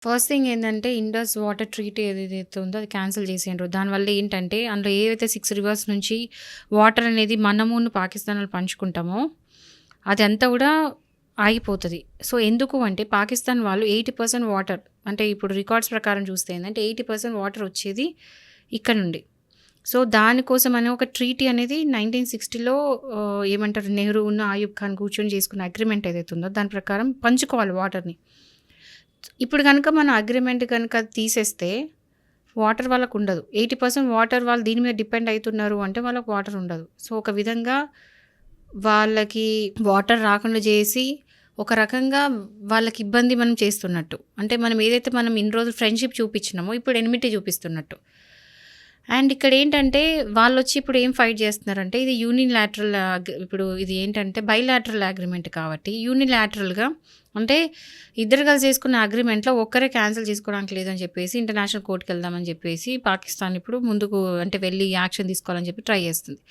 First thing ఏందంటే, Indus water treaty ఏదైతే ఉందో అది క్యాన్సిల్ చేసిండ్రు. దానివల్ల ఏంటంటే, అందులో ఏవైతే 6 రివర్స్ నుంచి వాటర్ అనేది మనమును పాకిస్తానోళ్ళు పంచుకుంటామో, అదంతా గూడా ఆగిపోతది. సో, ఎందుకు అంటే, పాకిస్తాన్ వాళ్ళు 80% వాటర్ అంటే, ఇప్పుడు రికార్డ్స్ ప్రకారం చూస్తే ఏందంటే, 80% వాటర్ వచ్చేది ఇక్కడ నుండి. సో, దానికోసమని ఒక ట్రీటీ అనేది 1960లో ఏమంటారు, నెహ్రూను, ఆయూబ్ ఖాన్ కూర్చొని చేసుకున్న అగ్రీమెంట్ ఏదైతే ఉందో, దాని ప్రకారం పంచుకోవాలి వాటర్‌ని. ఇప్పుడు గనుక మనం అగ్రీమెంట్ గనుక తీసేస్తే వాటర్ వాళ్ళకుండదు. 80% వాటర్ వాళ్ళు దీని మీద డిపెండ్ అయితున్నారు అంటే వాళ్ళకి వాటర్ ఉండదు. సో, ఒక విధంగా వాళ్ళకి వాటర్ రాకుండా చేసి, ఒక రకంగా వాళ్ళకి ఇబ్బంది మనం చేస్తున్నట్టు. అంటే మనం ఏదైతే మనం ఇన్ని రోజులు ఫ్రెండ్‌షిప్ చూపించినామో ఇప్పుడు ఎనిమిటీ చూపిస్తున్నట్టు. అండ్ ఇక్కడేంటంటే వాళ్ళొచ్చి ఇప్పుడు ఏం ఫైట్ చేస్తున్నారంటే ఇది యూనిలాటరల్ ఇప్పుడు ఇది ఏంటంటే బైలాటరల్ అగ్రీమెంట్ కాబట్టి యూనిలాటరల్‌గా అంటే ఇద్దరు కలిసి చేసుకున్న అగ్రీమెంట్‌లో ఒక్కరే క్యాన్సిల్ చేసుకోవడానికి లేదని చెప్పేసి ఇంటర్నేషనల్ కోర్ట్‌కెళ్దామని చెప్పేసి పాకిస్తాన్ ఇప్పుడు ముందుకు అంటే వెళ్లి యాక్షన్ తీసుకోవాలని చెప్పి ట్రై చేస్తుంది.